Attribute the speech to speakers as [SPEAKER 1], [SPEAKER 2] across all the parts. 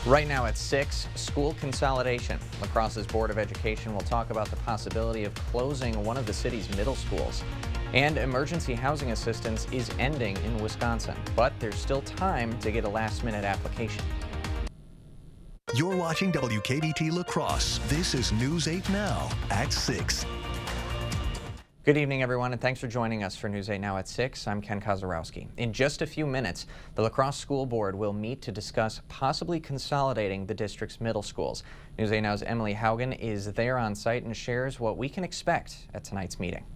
[SPEAKER 1] Right now at 6, school consolidation. La Crosse's Board of Education will talk about the possibility of closing one of the city's middle schools. And emergency housing assistance is ending in Wisconsin, but there's still time to get a last-minute application.
[SPEAKER 2] You're watching WKBT La Crosse. This is News 8 Now at 6.
[SPEAKER 1] Good evening, everyone, and thanks for joining us for News 8 Now at 6. I'm Ken Kozarowski. In just a few minutes, the La Crosse School Board will meet to discuss possibly consolidating the district's middle schools. News 8 Now's Emily Haugen is there on site and shares what we can expect at tonight's meeting.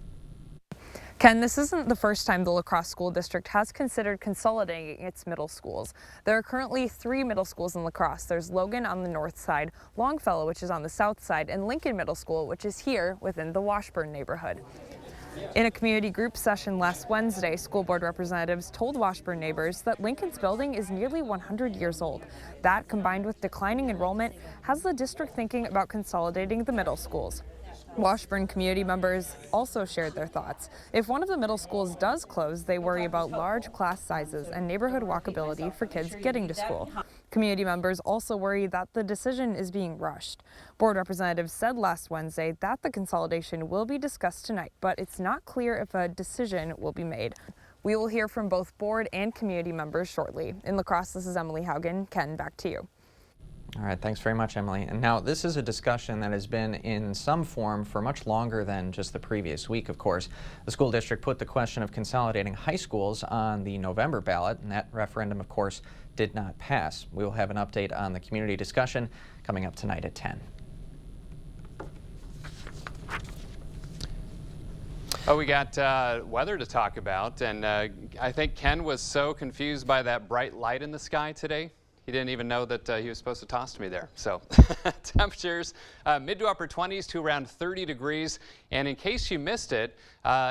[SPEAKER 3] Ken, this isn't the first time the La Crosse School District has considered consolidating its middle schools. There are currently 3 middle schools in La Crosse. There's Logan on the north side, Longfellow, which is on the south side, and Lincoln Middle School, which is here within the Washburn neighborhood. In a community group session last Wednesday, school board representatives told Washburn neighbors that Lincoln's building is nearly 100 years old. That, combined with declining enrollment, has the district thinking about consolidating the middle schools. Washburn community members also shared their thoughts. If one of the middle schools does close, they worry about large class sizes and neighborhood walkability for kids getting to school. Community members also worry that the decision is being rushed. Board representatives said last Wednesday that the consolidation will be discussed tonight, but it's not clear if a decision will be made. We will hear from both board and community members shortly. In La Crosse, this is Emily Haugen. Ken, back to you.
[SPEAKER 1] All right, thanks very much, Emily. And now this is a discussion that has been in some form for much longer than just the previous week, of course. The school district put the question of consolidating high schools on the November ballot, and that referendum, of course, did not pass. We will have an update on the community discussion coming up tonight at 10.
[SPEAKER 4] Oh, we got weather to talk about, and I think Ken was so confused by that bright light in the sky today. He didn't even know that he was supposed to toss to me there. So temperatures mid to upper 20s to around 30 degrees. And in case you missed it,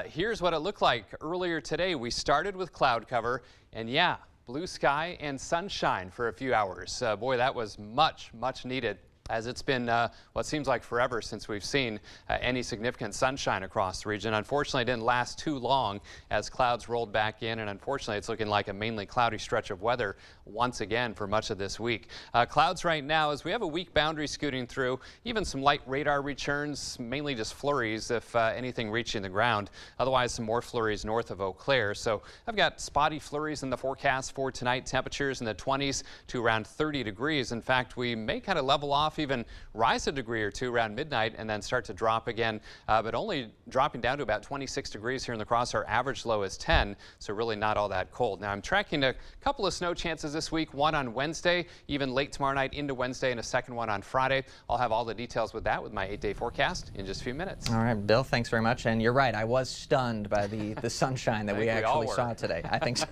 [SPEAKER 4] here's what it looked like earlier today. We started with cloud cover, and yeah, blue sky and sunshine for a few hours. Boy, that was much needed, as it's been what seems like forever since we've seen any significant sunshine across the region. Unfortunately, it didn't last too long as clouds rolled back in, and unfortunately, it's looking like a mainly cloudy stretch of weather once again for much of this week. Clouds right now, as we have a weak boundary scooting through, even some light radar returns, mainly just flurries if anything reaching the ground. Otherwise, some more flurries north of Eau Claire. So I've got spotty flurries in the forecast for tonight. Temperatures in the 20s to around 30 degrees. In fact, we may kind of level off, even rise a degree or two around midnight, and then start to drop again, but only dropping down to about 26 degrees here in La Crosse. Our average low is 10, so really not all that cold. Now I'm tracking a couple of snow chances this week, one on Wednesday, even late tomorrow night into Wednesday, and a second one on Friday. I'll have all the details with that with my 8-day forecast in just a few minutes.
[SPEAKER 1] All right, Bill, thanks very much. And you're right, I was stunned by the sunshine that we actually saw today. I think so.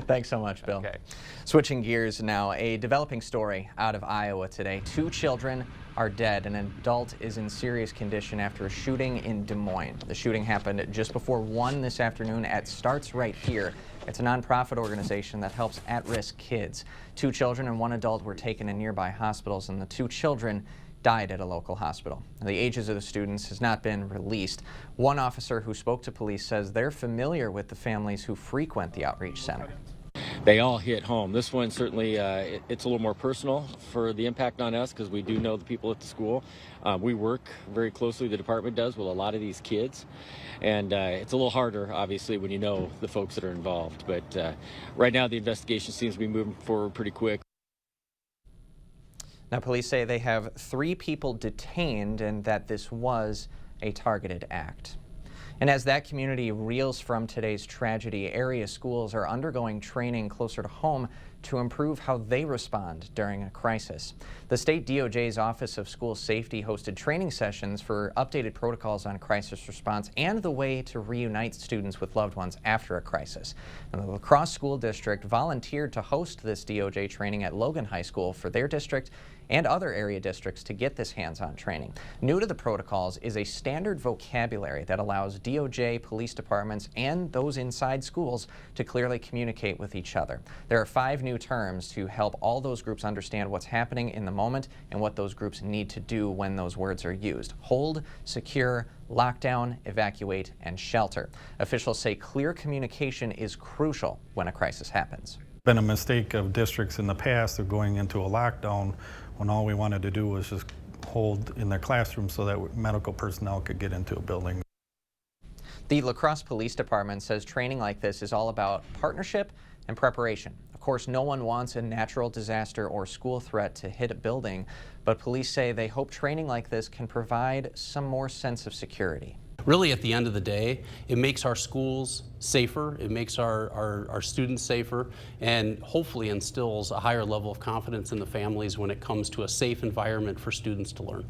[SPEAKER 1] Thanks so much, Bill.
[SPEAKER 4] Okay.
[SPEAKER 1] Switching gears now, a developing story out of Iowa today. 2 children are dead. An adult is in serious condition after a shooting in Des Moines. The shooting happened just before 1 this afternoon at Starts Right Here. It's a nonprofit organization that helps at-risk kids. 2 children and 1 adult were taken to nearby hospitals, and the 2 children died at a local hospital. The ages of the students has not been released. One officer who spoke to police says they're familiar with the families who frequent the outreach center.
[SPEAKER 5] They all hit home. This one certainly, it's a little more personal for the impact on us because we do know the people at the school. We work very closely, the department does, with a lot of these kids. And it's a little harder, obviously, when you know the folks that are involved. But right now the investigation seems to be moving forward pretty quick.
[SPEAKER 1] Now, police say they have 3 people detained and that this was a targeted act. And as that community reels from today's tragedy, area schools are undergoing training closer to home to improve how they respond during a crisis. The state DOJ's Office of School Safety hosted training sessions for updated protocols on crisis response and the way to reunite students with loved ones after a crisis. And the La Crosse School District volunteered to host this DOJ training at Logan High School for their district and other area districts to get this hands-on training. New to the protocols is a standard vocabulary that allows DOJ, police departments, and those inside schools to clearly communicate with each other. There are 5 new terms to help all those groups understand what's happening in the moment and what those groups need to do when those words are used. Hold, secure, lockdown, evacuate, and shelter. Officials say clear communication is crucial when a crisis happens.
[SPEAKER 6] Been a mistake of districts in the past of going into a lockdown when all we wanted to do was just hold in their classrooms so that medical personnel could get into a building.
[SPEAKER 1] The La Crosse Police Department says training like this is all about partnership and preparation. Of course, no one wants a natural disaster or school threat to hit a building, but police say they hope training like this can provide some more sense of security.
[SPEAKER 7] Really, at the end of the day, it makes our schools safer, it makes our students safer, and hopefully instills a higher level of confidence in the families when it comes to a safe environment for students to learn.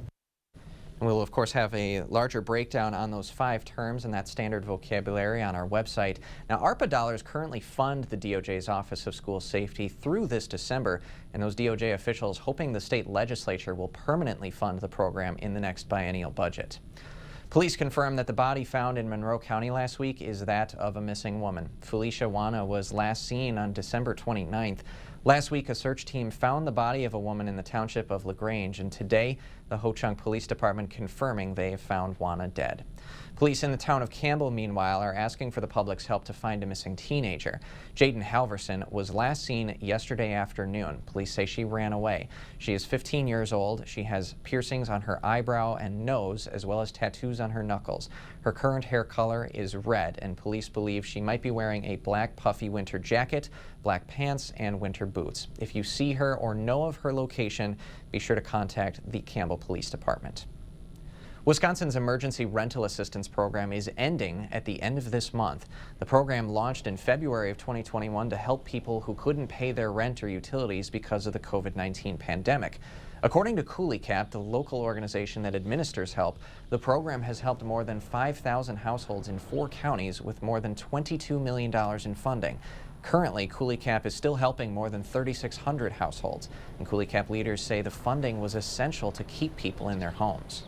[SPEAKER 1] We'll, of course, have a larger breakdown on those 5 terms and that standard vocabulary on our website. Now, ARPA dollars currently fund the DOJ's Office of School Safety through this December, and those DOJ officials hoping the state legislature will permanently fund the program in the next biennial budget. Police confirm that the body found in Monroe County last week is that of a missing woman. Felicia Wana was last seen on December 29th. Last week, a search team found the body of a woman in the township of LaGrange, and today, the Ho-Chunk Police Department confirming they have found Wana dead. Police in the town of Campbell, meanwhile, are asking for the public's help to find a missing teenager. Jaden Halverson was last seen yesterday afternoon. Police say she ran away. She is 15 years old. She has piercings on her eyebrow and nose, as well as tattoos on her knuckles. Her current hair color is red, and police believe she might be wearing a black puffy winter jacket, black pants, and winter boots. If you see her or know of her location, be sure to contact the Campbell Police Department. Wisconsin's Emergency Rental Assistance Program is ending at the end of this month. The program launched in February of 2021 to help people who couldn't pay their rent or utilities because of the COVID-19 pandemic. According to CooleyCap, the local organization that administers help, the program has helped more than 5,000 households in 4 counties with more than $22 million in funding. Currently, CooleyCap is still helping more than 3,600 households, and CooleyCap leaders say the funding was essential to keep people in their homes.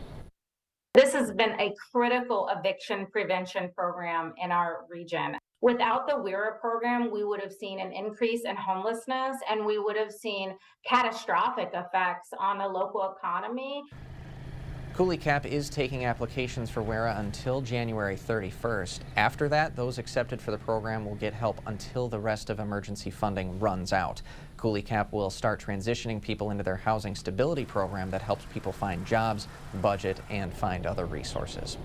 [SPEAKER 8] This has been a critical eviction prevention program in our region. Without the WERA program, we would have seen an increase in homelessness, and we would have seen catastrophic effects on the local economy.
[SPEAKER 1] CooleyCap is taking applications for WERA until January 31st. After that, those accepted for the program will get help until the rest of emergency funding runs out. CooleyCap will start transitioning people into their housing stability program that helps people find jobs, budget, and find other resources.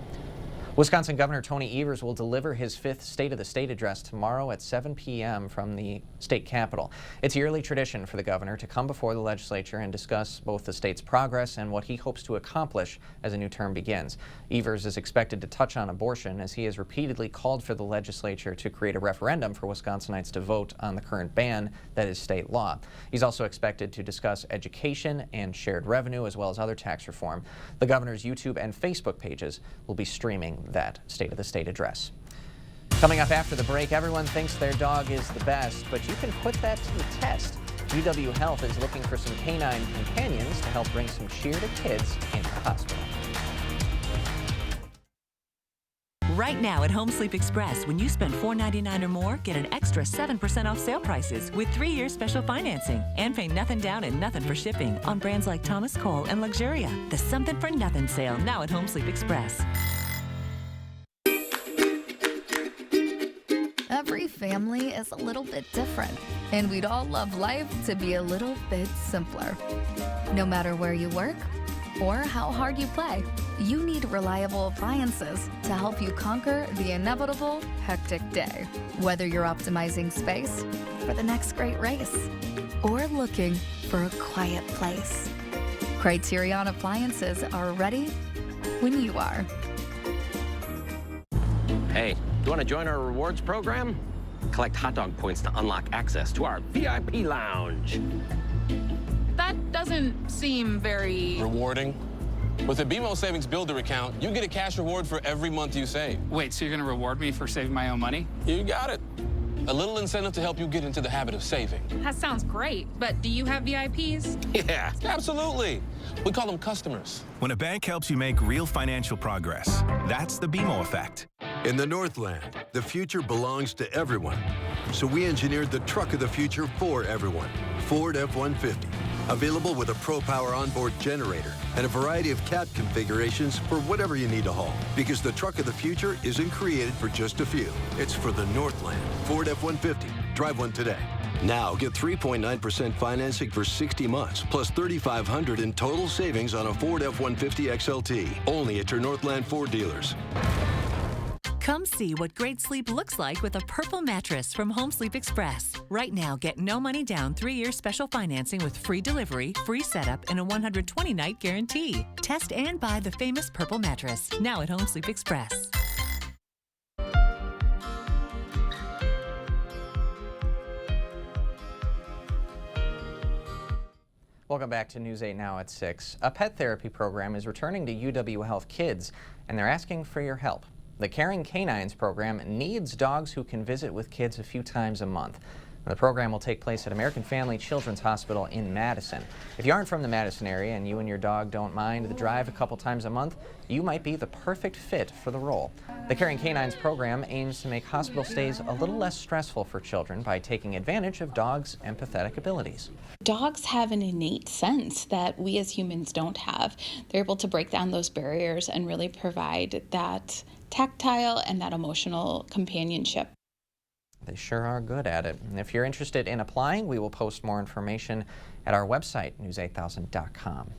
[SPEAKER 1] Wisconsin Governor Tony Evers will deliver his 5th State of the State address tomorrow at 7 p.m. from the state capitol. It's yearly tradition for the governor to come before the legislature and discuss both the state's progress and what he hopes to accomplish as a new term begins. Evers is expected to touch on abortion, as he has repeatedly called for the legislature to create a referendum for Wisconsinites to vote on the current ban that is state law. He's also expected to discuss education and shared revenue, as well as other tax reform. The governor's YouTube and Facebook pages will be streaming that State of the State address. Coming up after the break, everyone thinks their dog is the best, but you can put that to the test. UW Health is looking for some canine companions to help bring some cheer to kids in the hospital.
[SPEAKER 9] Right now at Home Sleep Express, when you spend $4.99 or more, get an extra 7% off sale prices with 3-year special financing and pay nothing down and nothing for shipping on brands like Thomas Cole and Luxuria. The Something for Nothing sale now at Home Sleep Express.
[SPEAKER 10] Every family is a little bit different, and we'd all love life to be a little bit simpler. No matter where you work or how hard you play, you need reliable appliances to help you conquer the inevitable hectic day. Whether you're optimizing space for the next great race or looking for a quiet place, Criterion Appliances are ready when you are.
[SPEAKER 11] Hey, do you want to join our rewards program? Collect hot dog points to unlock access to our VIP lounge.
[SPEAKER 12] That doesn't seem very
[SPEAKER 13] rewarding. With a BMO Savings Builder account, you get a cash reward for every month you save.
[SPEAKER 12] Wait, so you're going to reward me for saving my own money?
[SPEAKER 13] You got it. A little incentive to help you get into the habit of saving.
[SPEAKER 12] That sounds great, but do you have VIPs?
[SPEAKER 13] Yeah, absolutely. We call them customers.
[SPEAKER 2] When a bank helps you make real financial progress, that's the BMO effect.
[SPEAKER 14] In the Northland, the future belongs to everyone. So we engineered the truck of the future for everyone. Ford F-150. Available with a ProPower onboard generator and a variety of cab configurations for whatever you need to haul. Because the truck of the future isn't created for just a few. It's for the Northland. Ford F-150. Drive one today. Now get 3.9% financing for 60 months, plus $3,500 in total savings on a Ford F-150 XLT. Only at your Northland Ford dealers.
[SPEAKER 9] Come see what great sleep looks like with a Purple mattress from Home Sleep Express. Right now, get no money down 3-year special financing with free delivery, free setup, and a 120-night guarantee. Test and buy the famous Purple mattress, now at Home Sleep Express.
[SPEAKER 1] Welcome back to News 8 Now at 6. A pet therapy program is returning to UW Health Kids, and they're asking for your help. The Caring Canines program needs dogs who can visit with kids a few times a month. The program will take place at American Family Children's Hospital in Madison. If you aren't from the Madison area and you and your dog don't mind the drive a couple times a month, you might be the perfect fit for the role. The Caring Canines program aims to make hospital stays a little less stressful for children by taking advantage of dogs' empathetic abilities.
[SPEAKER 15] Dogs have an innate sense that we as humans don't have. They're able to break down those barriers and really provide that tactile and that emotional companionship.
[SPEAKER 1] They sure are good at it. And if you're interested in applying, we will post more information at our website, news8000.com.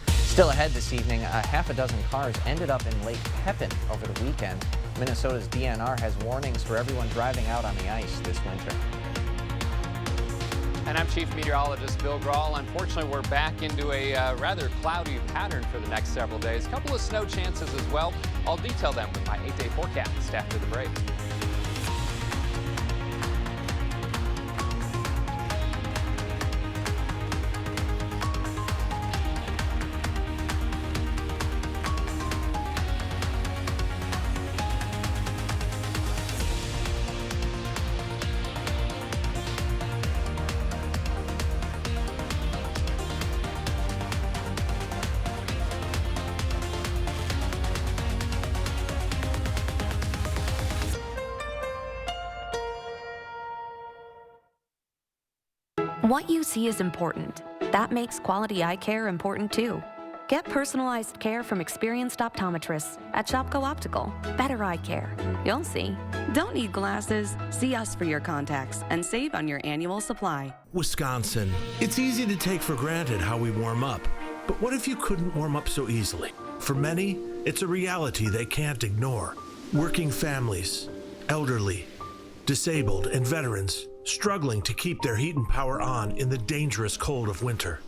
[SPEAKER 1] Still ahead this evening, a half a dozen cars ended up in Lake Pepin over the weekend. Minnesota's DNR has warnings for everyone driving out on the ice this winter.
[SPEAKER 4] And I'm Chief Meteorologist Bill Grahl. Unfortunately, we're back into a rather cloudy pattern for the next several days. A couple of snow chances as well. I'll detail them with my 8-day forecast after the break.
[SPEAKER 16] What you see is important. That makes quality eye care important too. Get personalized care from experienced optometrists at Shopko Optical. Better eye care. You'll see. Don't need glasses? See us for your contacts and save on your annual supply.
[SPEAKER 17] Wisconsin. It's easy to take for granted how we warm up. But what if you couldn't warm up so easily? For many, it's a reality they can't ignore. Working families, elderly, disabled, and veterans struggling to keep their heat and power on in the dangerous cold of winter.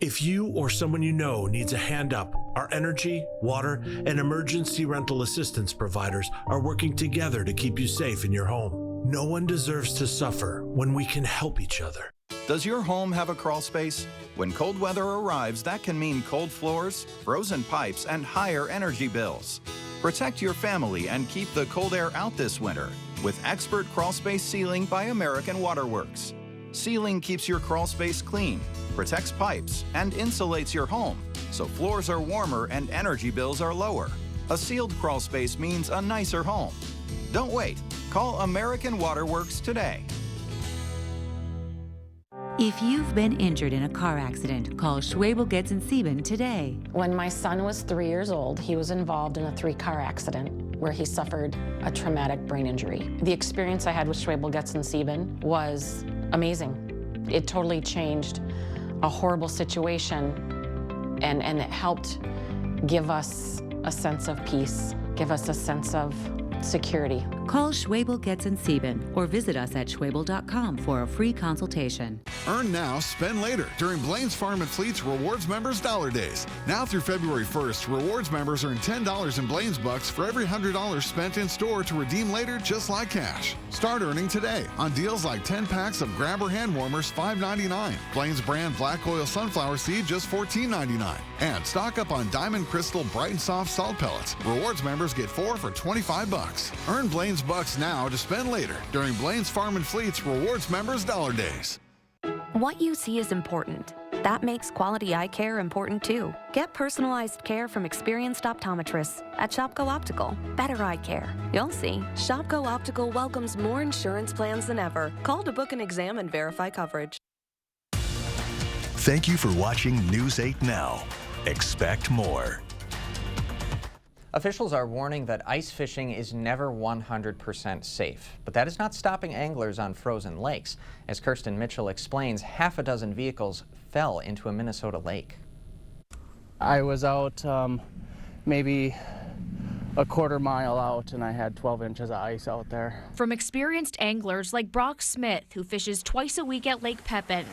[SPEAKER 17] If you or someone you know needs a hand up, our energy, water, and emergency rental assistance providers are working together to keep you safe in your home. No one deserves to suffer when we can help each other.
[SPEAKER 18] Does your home have a crawl space? When cold weather arrives, that can mean cold floors, frozen pipes, and higher energy bills. Protect your family and keep the cold air out this winter with Expert Crawl Space Sealing by American Waterworks. Sealing keeps your crawl space clean, protects pipes, and insulates your home, so floors are warmer and energy bills are lower. A sealed crawl space means a nicer home. Don't wait. Call American Waterworks today.
[SPEAKER 19] If you've been injured in a car accident, call Schwebel Getz & Sieben today.
[SPEAKER 20] When my son was 3 years old, he was involved in a 3-car accident where he suffered a traumatic brain injury. The experience I had with Schwebel Getz & Sieben was amazing. It totally changed a horrible situation, and it helped give us a sense of peace, give us a sense of security.
[SPEAKER 19] Call Schwebel Getz & Sieben or visit us at schwebel.com for a free consultation.
[SPEAKER 21] Earn now, spend later during Blaine's Farm and Fleet's Rewards Members Dollar Days. Now through February 1st, Rewards members earn $10 in Blaine's Bucks for every $100 spent in store to redeem later just like cash. Start earning today on deals like 10 packs of Grabber hand warmers, $5.99. Blaine's brand Black Oil Sunflower Seed, just $14.99. And stock up on Diamond Crystal Bright and Soft Salt Pellets. Rewards members get 4 for $25. Earn Blaine's Bucks now to spend later during Blaine's Farm and Fleet's Rewards Members Dollar Days.
[SPEAKER 16] What you see is important. That makes quality eye care important too. Get personalized care from experienced optometrists at Shopko Optical. Better eye care. You'll see. Shopko Optical welcomes more insurance plans than ever. Call to book an exam and verify coverage.
[SPEAKER 2] Thank you for watching News 8 Now. Expect more.
[SPEAKER 1] Officials are warning that ice fishing is never 100% safe, but that is not stopping anglers on frozen lakes. As Kirsten Mitchell explains, half a dozen vehicles fell into a Minnesota lake.
[SPEAKER 3] I was out maybe a quarter mile out and I had 12 inches of ice out there.
[SPEAKER 22] From experienced anglers like Brock Smith, who fishes twice a week at Lake Pepin,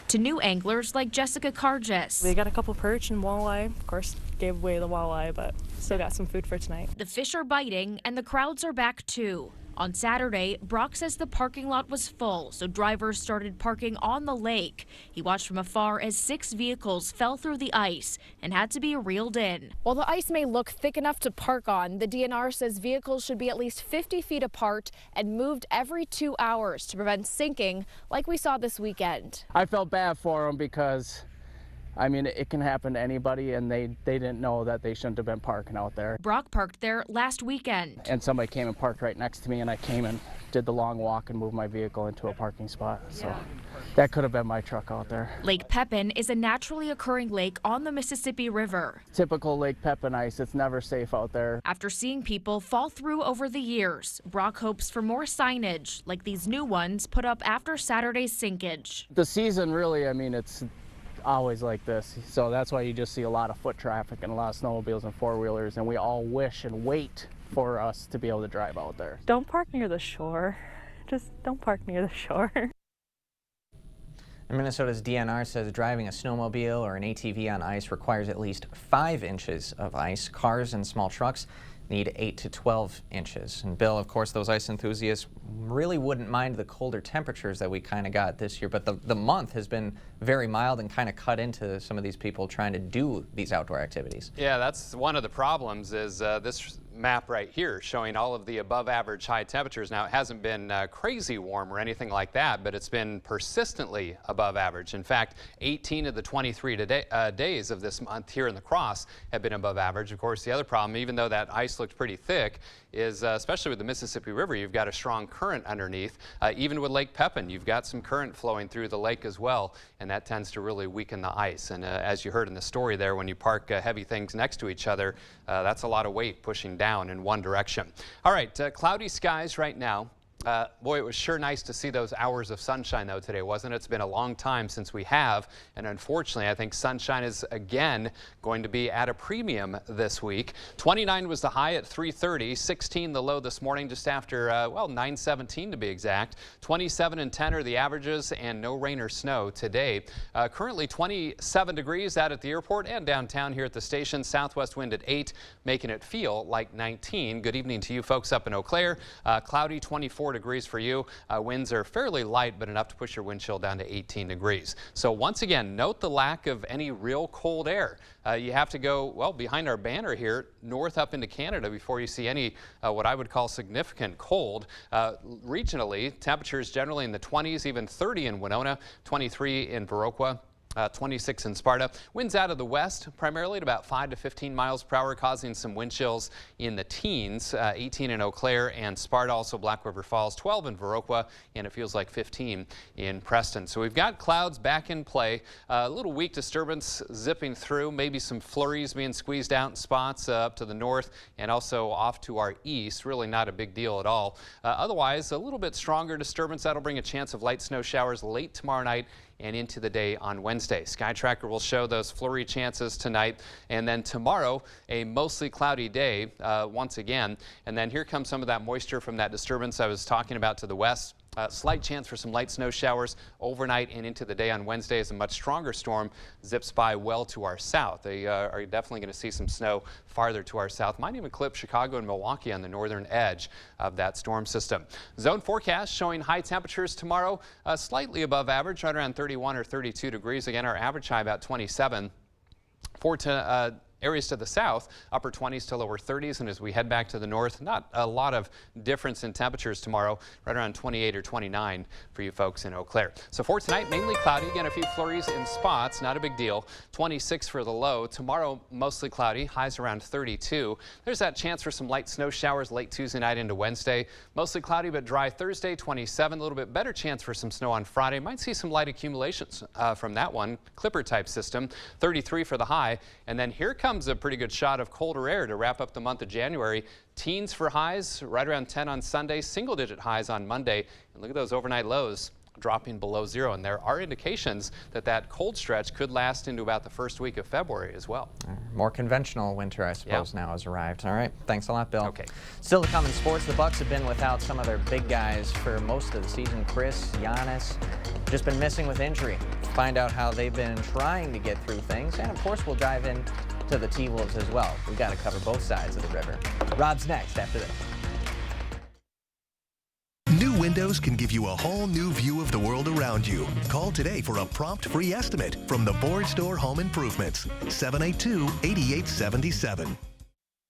[SPEAKER 22] to new anglers like Jessica Carges.
[SPEAKER 23] We got a couple perch and walleye. Of course, gave away the walleye, but still got some food for tonight.
[SPEAKER 22] The fish are biting and the crowds are back too. On Saturday, Brock says the parking lot was full, so drivers started parking on the lake. He watched from afar as 6 vehicles fell through the ice and had to be reeled in.
[SPEAKER 24] While the ice may look thick enough to park on, the DNR says vehicles should be at least 50 feet apart and moved every 2 hours to prevent sinking like we saw this weekend.
[SPEAKER 3] I felt bad for them because I mean, it can happen to anybody, and they didn't know that they shouldn't have been parking out there.
[SPEAKER 22] Brock parked there last weekend.
[SPEAKER 3] And somebody came and parked right next to me, and I came and did the long walk and moved my vehicle into a parking spot. So that could have been my truck out there.
[SPEAKER 22] Lake Pepin is a naturally occurring lake on the Mississippi River.
[SPEAKER 3] Typical Lake Pepin ice, it's never safe out there.
[SPEAKER 22] After seeing people fall through over the years, Brock hopes for more signage, like these new ones put up after Saturday's sinkage.
[SPEAKER 3] The season really, I mean, it's always like this, so that's why you just see a lot of foot traffic and a lot of snowmobiles and four-wheelers, and we all wish and wait for us to be able to drive out there.
[SPEAKER 23] Don't park near the shore. Just don't park near the shore.
[SPEAKER 1] Minnesota's DNR says driving a snowmobile or an ATV on ice requires at least 5 inches of ice. Cars and small trucks need 8 to 12 inches. And Bill, of course, those ice enthusiasts really wouldn't mind the colder temperatures that we kind of got this year, but the month has been very mild and kind of cut into some of these people trying to do these outdoor activities.
[SPEAKER 4] Yeah, that's one of the problems is this map right here showing all of the above average high temperatures. Now, it hasn't been crazy warm or anything like that, but it's been persistently above average. In fact, 18 of the 23 days of this month here in La Crosse have been above average. Of course, the other problem, even though that ice looked pretty thick, is especially with the Mississippi River, you've got a strong current underneath. Even with Lake Pepin, you've got some current flowing through the lake as well, and that tends to really weaken the ice. And as you heard in the story there, when you park heavy things next to each other, that's a lot of weight pushing down in one direction. All right, cloudy skies right now. Boy, it was sure nice to see those hours of sunshine, though, today, wasn't it? It's been a long time since we have, and unfortunately, I think sunshine is again going to be at a premium this week. 29 was the high at 3:30, 16 the low this morning, just after, well, 9:17 to be exact. 27 and 10 are the averages, and no rain or snow today. Currently 27 degrees out at the airport and downtown here at the station. Southwest wind at 8, making it feel like 19. Good evening to you folks up in Eau Claire. Cloudy, 24 degrees for you. Winds are fairly light, but enough to push your wind chill down to 18 degrees. So once again, note the lack of any real cold air. You have to go, well, behind our banner here, north up into Canada before you see any what I would call significant cold. Regionally, temperatures generally in the 20s, even 30 in Winona, 23 in Viroqua. 26 in Sparta. Winds out of the west, primarily at about 5 to 15 miles per hour, causing some wind chills in the teens. 18 in Eau Claire and Sparta, also Black River Falls, 12 in Viroqua, and it feels like 15 in Preston. So we've got clouds back in play. A little weak disturbance zipping through, maybe some flurries being squeezed out in spots up to the north and also off to our east. Really not a big deal at all. Otherwise, a little bit stronger disturbance. That'll bring a chance of light snow showers late tomorrow night and into the day on Wednesday. Sky Tracker will show those flurry chances tonight, and then tomorrow a mostly cloudy day once again. And then here comes some of that moisture from that disturbance I was talking about to the west. Slight chance for some light snow showers overnight and into the day on Wednesday as a much stronger storm zips by well to our south. They are definitely going to see some snow farther to our south. Might even clip Chicago and Milwaukee on the northern edge of that storm system. Zone forecast showing high temperatures tomorrow, slightly above average, right around 31 or 32 degrees. Again, our average high about 27. Areas to the south, upper 20s to lower 30s, and as we head back to the north, not a lot of difference in temperatures tomorrow, right around 28 or 29 for you folks in Eau Claire. So for tonight, mainly cloudy, again a few flurries in spots, not a big deal. 26 for the low. Tomorrow, mostly cloudy, highs around 32. There's that chance for some light snow showers late Tuesday night into Wednesday. Mostly cloudy but dry Thursday, 27. A little bit better chance for some snow on Friday. Might see some light accumulations from that one, Clipper type system. 33 for the high, and then here comes comes a pretty good shot of colder air to wrap up the month of January. Teens for highs, right around 10 on Sunday, single-digit highs on Monday. And look at those overnight lows dropping below zero. And there are indications that that cold stretch could last into about the first week of February as well.
[SPEAKER 1] More conventional winter, I suppose, now has arrived. All right. Thanks a lot, Bill.
[SPEAKER 4] Okay.
[SPEAKER 1] Still to come in sports, the Bucks have been without some of their big guys for most of the season. Chris, Giannis, just been missing with injury. Find out how they've been trying to get through things. And, of course, we'll dive in to the T-Wolves as well. We've got to cover both sides of the river. Rob's next after this.
[SPEAKER 2] New windows can give you a whole new view of the world around you. Call today for a prompt free estimate from the Board Store Home Improvements, 782-8877.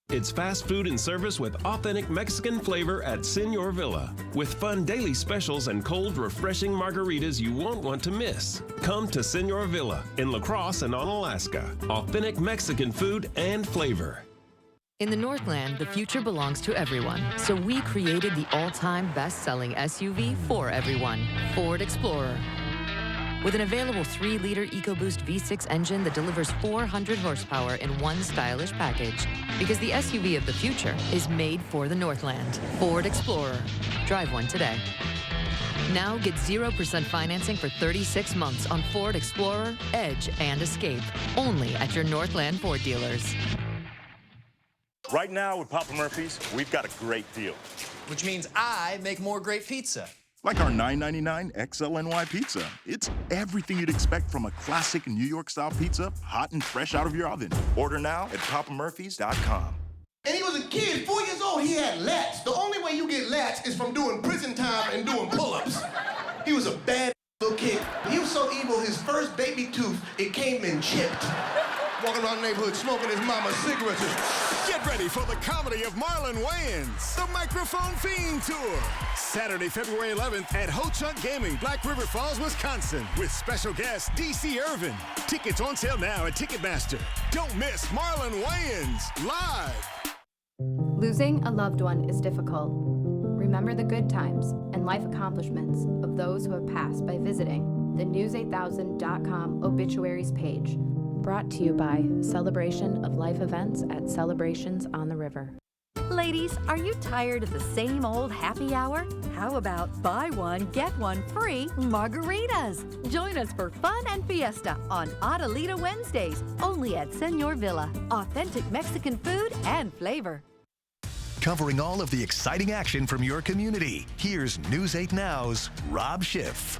[SPEAKER 5] It's fast food and service with authentic Mexican flavor at Senor Villa. With fun daily specials and cold, refreshing margaritas you won't want to miss. Come to Senor Villa in La Crosse and on Alaska. Authentic Mexican food and flavor.
[SPEAKER 6] In the Northland, the future belongs to everyone. So we created the all-time best-selling SUV for everyone, Ford Explorer. With an available 3-liter EcoBoost V6 engine that delivers 400 horsepower in one stylish package. Because the SUV of the future is made for the Northland. Ford Explorer. Drive one today. Now get 0% financing for 36 months on Ford Explorer, Edge, and Escape. Only at your Northland Ford dealers.
[SPEAKER 7] Right now with Papa Murphy's, we've got a great deal.
[SPEAKER 8] Which means I make more great pizza.
[SPEAKER 7] Like our $9.99 XLNY pizza. It's everything you'd expect from a classic New York-style pizza, hot and fresh out of your oven. Order now at papamurphys.com.
[SPEAKER 25] And he was a kid, 4 years old, he had lats. The only way you get lats is from doing prison time and doing pull-ups. He was a bad little kid. He was so evil, his first baby tooth, it came in chipped. Walking around the neighborhood smoking his mama's cigarettes.
[SPEAKER 26] Get ready for the comedy of Marlon Wayans, the Microphone Fiend Tour. Saturday, February 11th at Ho Chunk Gaming, Black River Falls, Wisconsin, with special guest DC Irvin. Tickets on sale now at Ticketmaster. Don't miss Marlon Wayans live.
[SPEAKER 27] Losing a loved one is difficult. Remember the good times and life accomplishments of those who have passed by visiting the News8000.com obituaries page. Brought to you by Celebration of Life events at Celebrations on the River.
[SPEAKER 28] Ladies, are you tired of the same old happy hour? How about buy one, get one free margaritas? Join us for fun and fiesta on Adelita Wednesdays, only at Senor Villa. Authentic Mexican food and flavor.
[SPEAKER 2] Covering all of the exciting action from your community, here's News 8 Now's Rob Schiff.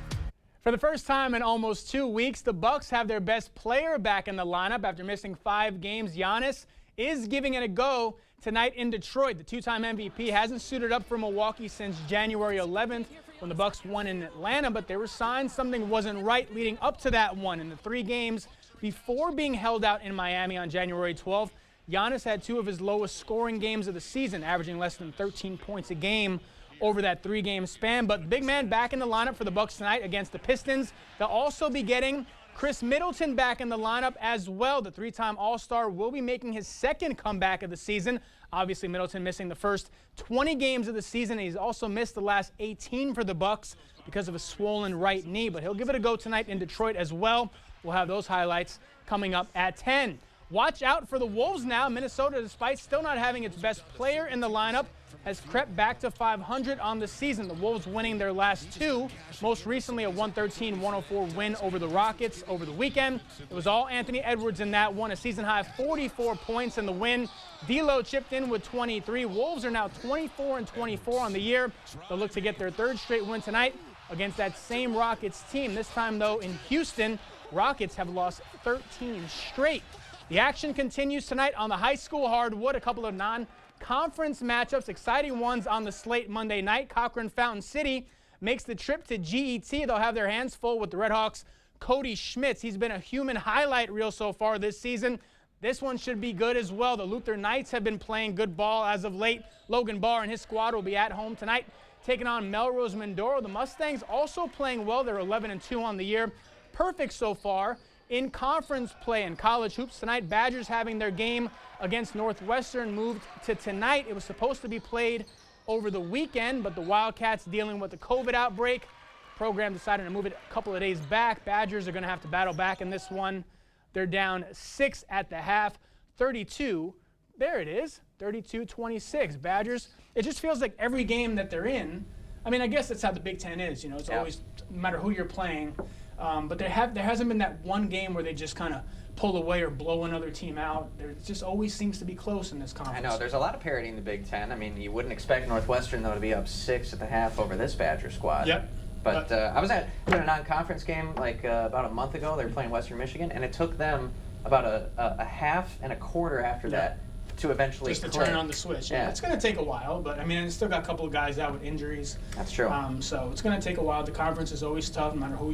[SPEAKER 29] For the first time in almost 2 weeks, the Bucks have their best player back in the lineup after missing 5 games. Giannis is giving it a go tonight in Detroit. The two-time MVP hasn't suited up for Milwaukee since January 11th when the Bucks won in Atlanta, but there were signs something wasn't right leading up to that one. In the 3 games before being held out in Miami on January 12th, Giannis had 2 of his lowest scoring games of the season, averaging less than 13 points a game over that 3-game span. But the big man back in the lineup for the Bucks tonight against the Pistons. They'll also be getting Chris Middleton back in the lineup as well. The 3-time All-Star will be making his second comeback of the season. Obviously, Middleton missing the first 20 games of the season. He's also missed the last 18 for the Bucks because of a swollen right knee, but he'll give it a go tonight in Detroit as well. We'll have those highlights coming up at 10. Watch out for the Wolves now. Minnesota, despite still not having its best player in the lineup, has crept back to 500 on the season. The Wolves winning their last 2, most recently a 113-104 win over the Rockets over the weekend. It was all Anthony Edwards in that one, a season-high 44 points in the win. D'Lo chipped in with 23. Wolves are now 24-24 on the year. They'll look to get their 3rd straight win tonight against that same Rockets team. This time, though, in Houston, Rockets have lost 13 straight. The action continues tonight on the high school hardwood. A couple of non-conference matchups, exciting ones on the slate Monday night. Cochran Fountain City makes the trip to GET. They'll have their hands full with the Redhawks' Cody Schmitz. He's been a human highlight reel so far this season. This one should be good as well. The Luther Knights have been playing good ball as of late. Logan Barr and his squad will be at home tonight, taking on Melrose Mindoro. The Mustangs also playing well. They're 11-2 on the year. Perfect so far in conference play in college hoops tonight. Badgers having their game against Northwestern moved to tonight. It was supposed to be played over the weekend, but the Wildcats dealing with the COVID outbreak. The program decided to move it a couple of days back. Badgers are going to have to battle back in this one. They're down 6 at the half. 32. There it is, 32-26. Badgers, it just feels like every game that they're in, I mean, I guess that's how the Big Ten is, you know, it's always, no matter who you're playing, but there hasn't been that one game where they just kind of pull away or blow another team out. There just always seems to be close in this conference.
[SPEAKER 1] I know, there's a lot of parity in the Big Ten. I mean, you wouldn't expect Northwestern, though, to be up 6 at the half over this Badger squad.
[SPEAKER 29] Yep.
[SPEAKER 1] But I was at a non-conference game like about a month ago. They were playing Western Michigan, and it took them about a half and a quarter after that to eventually
[SPEAKER 29] just to turn on the switch. Yeah, it's going to take a while, but I mean, it's still got a couple of guys out with injuries.
[SPEAKER 1] That's true.
[SPEAKER 29] So it's going to take a while. The conference is always tough, no matter who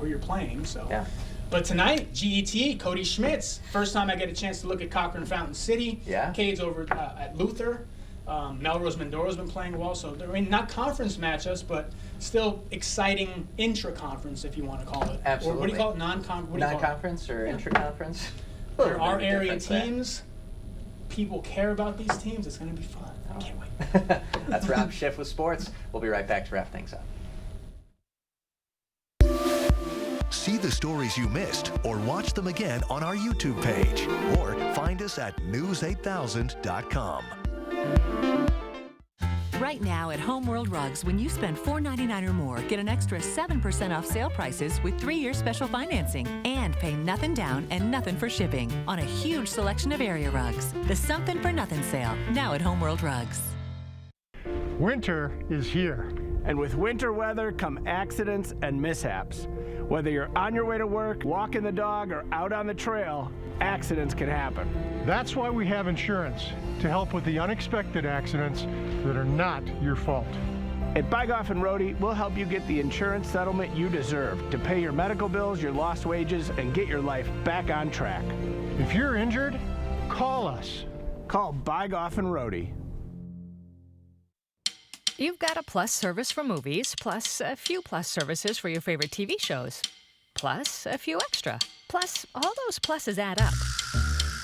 [SPEAKER 29] you're playing. So.
[SPEAKER 1] Yeah.
[SPEAKER 29] But tonight, GET, Cody Schmitz. First time I get a chance to look at Cochran Fountain City.
[SPEAKER 1] Yeah.
[SPEAKER 29] Cade's over at Luther. Melrose Mindoro's been playing well, so I mean, not conference matchups, but still exciting intra-conference, if you want to call it.
[SPEAKER 1] Absolutely.
[SPEAKER 29] Or what do you call it?
[SPEAKER 1] Non-conference or intra-conference?
[SPEAKER 29] There are area teams. People care about these teams. It's going to be fun. I can't wait.
[SPEAKER 1] That's Rob Schiff with sports. We'll be right back to wrap things up.
[SPEAKER 2] See the stories you missed or watch them again on our YouTube page or find us at news8000.com.
[SPEAKER 9] Right now at Homeworld Rugs, when you spend $4.99 or more, get an extra 7% off sale prices with 3-year special financing and pay nothing down and nothing for shipping on a huge selection of area rugs. The Something for Nothing sale, now at Homeworld Rugs.
[SPEAKER 10] Winter is here.
[SPEAKER 11] And with winter weather come accidents and mishaps. Whether you're on your way to work, walking the dog, or out on the trail, accidents can happen.
[SPEAKER 10] That's why we have insurance, to help with the unexpected accidents that are not your fault.
[SPEAKER 11] At Bygoff & Rohde, we'll help you get the insurance settlement you deserve to pay your medical bills, your lost wages, and get your life back on track.
[SPEAKER 10] If you're injured, call us.
[SPEAKER 11] Call Bygoff & Rohde.
[SPEAKER 12] You've got a Plus service for movies, plus a few Plus services for your favorite TV shows, plus a few extra. Plus, all those pluses add up.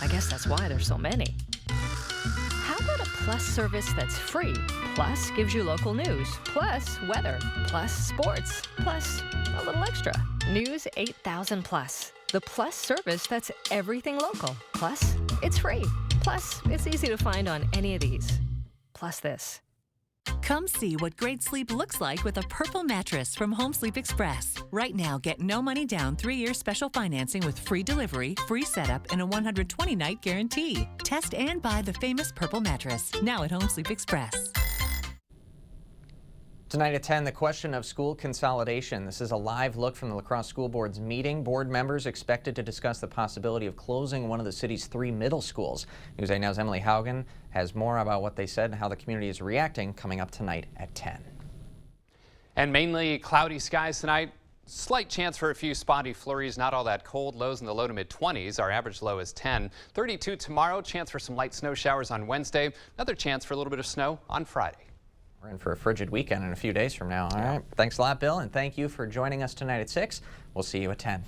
[SPEAKER 12] I guess that's why there's so many. How about a Plus service that's free, plus gives you local news, plus weather, plus sports, plus a little extra? News 8000 Plus, the Plus service that's everything local. Plus, it's free. Plus, it's easy to find on any of these. Plus this.
[SPEAKER 9] Come see what great sleep looks like with a Purple mattress from Home Sleep Express. Right now, get no money down 3-year special financing with free delivery, free setup, and a 120-night guarantee. Test and buy the famous Purple mattress, now at Home Sleep Express.
[SPEAKER 1] Tonight at 10, the question of school consolidation. This is a live look from the La Crosse School Board's meeting. Board members expected to discuss the possibility of closing one of the city's 3 middle schools. News 8 Now's Emily Haugen has more about what they said and how the community is reacting coming up tonight at 10.
[SPEAKER 4] And mainly cloudy skies tonight. Slight chance for a few spotty flurries, not all that cold. Lows in the low to mid 20s. Our average low is 10. 32 tomorrow. Chance for some light snow showers on Wednesday. Another chance for a little bit of snow on Friday.
[SPEAKER 1] We're in for a frigid weekend in a few days from now. All right. Thanks a lot, Bill, and thank you for joining us tonight at 6. We'll see you at 10.